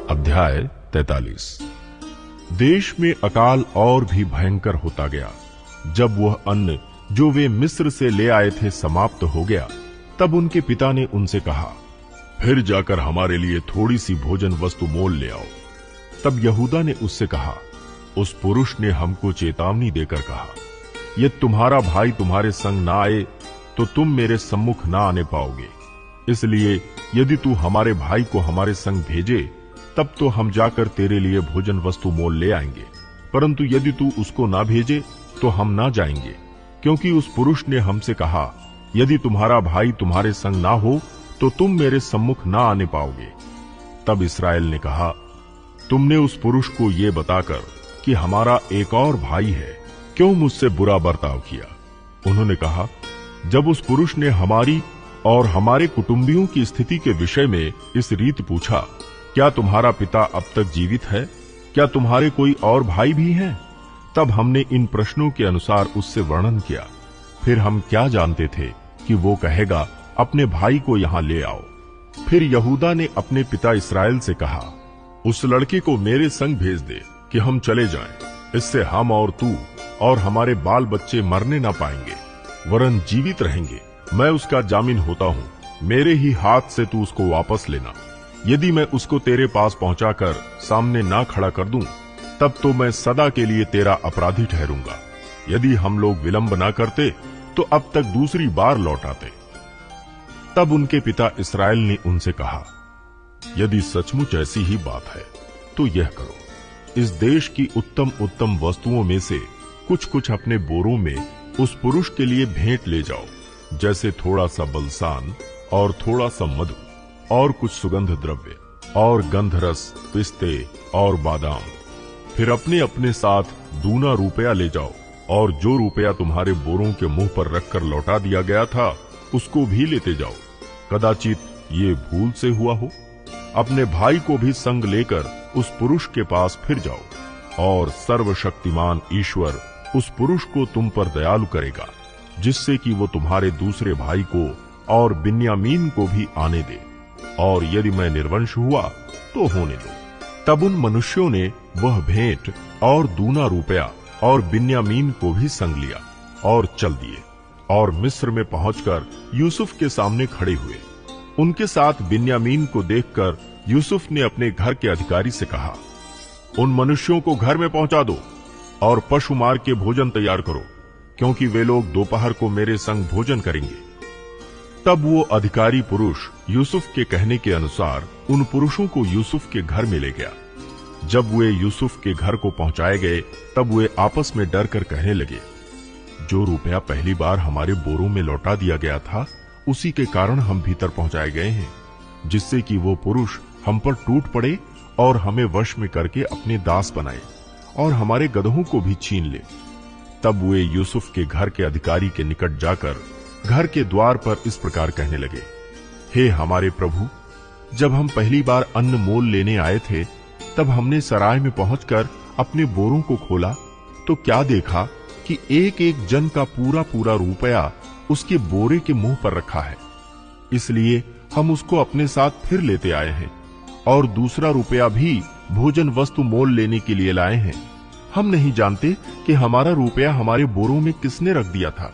अध्याय 43। देश में अकाल और भी भयंकर होता गया। जब वह अन्न जो वे मिस्र से ले आए थे समाप्त हो गया, तब उनके पिता ने उनसे कहा, फिर जाकर हमारे लिए थोड़ी सी भोजन वस्तु मोल ले आओ। तब यहूदा ने उससे कहा, उस पुरुष ने हमको चेतावनी देकर कहा, यदि तुम्हारा भाई तुम्हारे संग ना आए तो तुम मेरे सम्मुख ना आने पाओगे। इसलिए यदि तू हमारे भाई को हमारे संग भेजे, तब तो हम जाकर तेरे लिए भोजन वस्तु मोल ले आएंगे, परंतु यदि तू उसको ना भेजे तो हम ना जाएंगे, क्योंकि उस पुरुष ने हमसे कहा, यदि तुम्हारा भाई तुम्हारे संग ना हो तो तुम मेरे सम्मुख ना आने पाओगे। तब इस्राएल ने कहा, तुमने उस पुरुष को ये बताकर कि हमारा एक और भाई है, क्यों मुझसे बुरा बर्ताव किया? उन्होंने कहा, जब उस पुरुष ने हमारी और हमारे कुटुंबियों की स्थिति के विषय में इस रीत पूछा, क्या तुम्हारा पिता अब तक जीवित है? क्या तुम्हारे कोई और भाई भी हैं? तब हमने इन प्रश्नों के अनुसार उससे वर्णन किया। फिर हम क्या जानते थे कि वो कहेगा, अपने भाई को यहां ले आओ। फिर यहूदा ने अपने पिता इस्राएल से कहा, उस लड़के को मेरे संग भेज दे कि हम चले जाएं। इससे हम और तू और हमारे बाल बच्चे मरने ना पाएंगे, वरन जीवित रहेंगे। मैं उसका जामिन होता हूं, मेरे ही हाथ से तू उसको वापस लेना। यदि मैं उसको तेरे पास पहुंचाकर सामने ना खड़ा कर दूं, तब तो मैं सदा के लिए तेरा अपराधी ठहरूंगा। यदि हम लोग विलंब ना करते तो अब तक दूसरी बार लौट आते। तब उनके पिता इस्राएल ने उनसे कहा, यदि सचमुच ऐसी ही बात है तो यह करो, इस देश की उत्तम उत्तम वस्तुओं में से कुछ कुछ अपने बोरों में उस पुरुष के लिए भेंट ले जाओ, जैसे थोड़ा सा बलसान और थोड़ा सा मधु और कुछ सुगंध द्रव्य और गंधरस, पिस्ते और बादाम। फिर अपने अपने साथ दूना रुपया ले जाओ, और जो रुपया तुम्हारे बोरों के मुंह पर रखकर लौटा दिया गया था उसको भी लेते जाओ। कदाचित ये भूल से हुआ हो। अपने भाई को भी संग लेकर उस पुरुष के पास फिर जाओ, और सर्वशक्तिमान ईश्वर उस पुरुष को तुम पर दयालु करेगा, जिससे कि वो तुम्हारे दूसरे भाई को और बिन्यामीन को भी आने दे, और यदि मैं निर्वंश हुआ तो होने दो। तब उन मनुष्यों ने वह भेंट और दूना रुपया और बिन्यामीन को भी संग लिया और चल दिए, और मिस्र में पहुंचकर यूसुफ के सामने खड़े हुए। उनके साथ बिन्यामीन को देखकर यूसुफ ने अपने घर के अधिकारी से कहा, उन मनुष्यों को घर में पहुंचा दो और पशु मार के भोजन तैयार करो, क्योंकि वे लोग दोपहर को मेरे संग भोजन करेंगे। तब वो अधिकारी पुरुष यूसुफ के कहने के अनुसार उन पुरुषों को यूसुफ के घर में ले गया। जब वे यूसुफ के घर को पहुंचाए गए, तब वे आपस में डर कर कहने लगे, जो रुपया पहली बार हमारे बोरों में लौटा दिया गया था, उसी के कारण हम भीतर पहुंचाए गए हैं, जिससे कि वो पुरुष हम पर टूट पड़े और हमें वश में करके अपने दास बनाए और हमारे गदहों को भी छीन ले। तब वे यूसुफ के घर के अधिकारी के निकट जाकर घर के द्वार पर इस प्रकार कहने लगे, हे हमारे प्रभु, जब हम पहली बार अन्न मोल लेने आए थे, तब हमने सराय में पहुंचकर अपने बोरों को खोला तो क्या देखा कि एक एक जन का पूरा पूरा रुपया उसके बोरे के मुंह पर रखा है। इसलिए हम उसको अपने साथ फिर लेते आए हैं, और दूसरा रुपया भी भोजन वस्तु मोल लेने के लिए लाए हैं। हम नहीं जानते कि हमारा रुपया हमारे बोरों में किसने रख दिया था।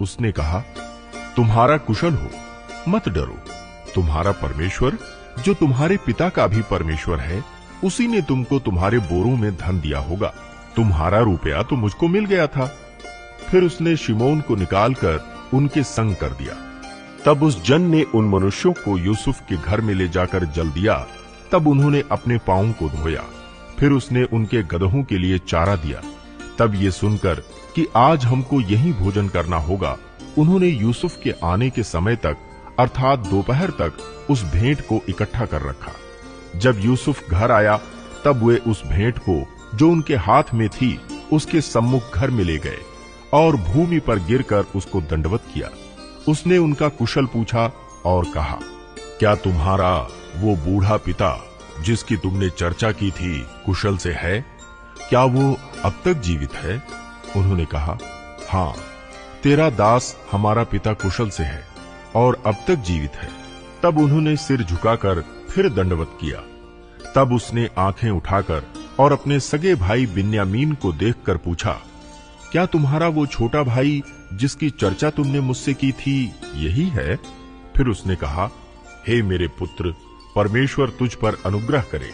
उसने कहा, तुम्हारा कुशल हो, मत डरो। तुम्हारा परमेश्वर, जो तुम्हारे पिता का भी परमेश्वर है, उसी ने तुमको तुम्हारे बोरों में धन दिया होगा। तुम्हारा रुपया तो मुझको मिल गया था। फिर उसने शिमोन को निकालकर उनके संग कर दिया। तब उस जन ने उन मनुष्यों को यूसुफ के घर में ले जाकर जल दिया। तब उन्होंने अपने पांवों को धोया। फिर उसने उनके गदहों के लिए चारा दिया। तब ये सुनकर कि आज हमको यहीं भोजन करना होगा, उन्होंने यूसुफ के आने के समय तक, अर्थात दोपहर तक, उस भेंट को इकट्ठा कर रखा। जब यूसुफ घर आया, तब वे उस भेंट को जो उनके हाथ में थी उसके सम्मुख घर में ले गए और भूमि पर गिरकर उसको दंडवत किया। उसने उनका कुशल पूछा और कहा, क्या तुम्हारा वो बूढ़ा पिता जिसकी तुमने चर्चा की थी कुशल से है? क्या वो अब तक जीवित है? उन्होंने कहा, हाँ, तेरा दास हमारा पिता कुशल से है और अब तक जीवित है। तब उन्होंने सिर झुकाकर फिर दंडवत किया। तब उसने आंखें उठाकर और अपने सगे भाई बिन्यामीन को देखकर पूछा, क्या तुम्हारा वो छोटा भाई जिसकी चर्चा तुमने मुझसे की थी यही है? फिर उसने कहा, हे मेरे पुत्र, परमेश्वर तुझ पर अनुग्रह करे।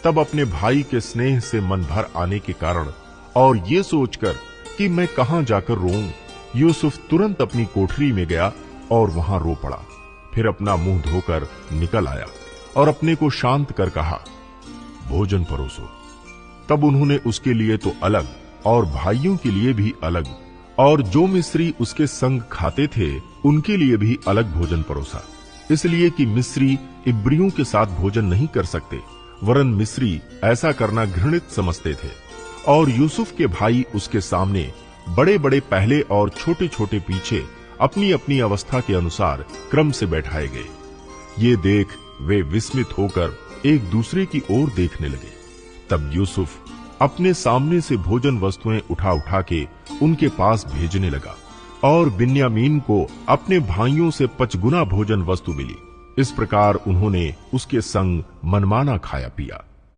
तब अपने भाई के स्नेह से मन भर आने के कारण और ये सोचकर कि मैं कहां जाकर रोऊं, यूसुफ तुरंत अपनी कोठरी में गया और वहां रो पड़ा। फिर अपना मुंह धोकर निकल आया और अपने को शांत कर कहा, भोजन परोसो। तब उन्होंने उसके लिए तो अलग और भाइयों के लिए भी अलग और जो मिस्री उसके संग खाते थे उनके लिए भी अलग भोजन परोसा, इसलिए कि मिस्री इब्रियों के साथ भोजन नहीं कर सकते, वरन मिस्री ऐसा करना घृणित समझते थे। और यूसुफ के भाई उसके सामने बड़े बड़े पहले और छोटे छोटे पीछे अपनी अपनी अवस्था के अनुसार क्रम से बैठाए गए। ये देख वे विस्मित होकर एक दूसरे की ओर देखने लगे। तब यूसुफ अपने सामने से भोजन वस्तुएं उठा उठा के उनके पास भेजने लगा और बिन्यामीन को अपने भाइयों से 5 गुना भोजन वस्तु मिली। इस प्रकार उन्होंने उसके संग मनमाना खाया पिया।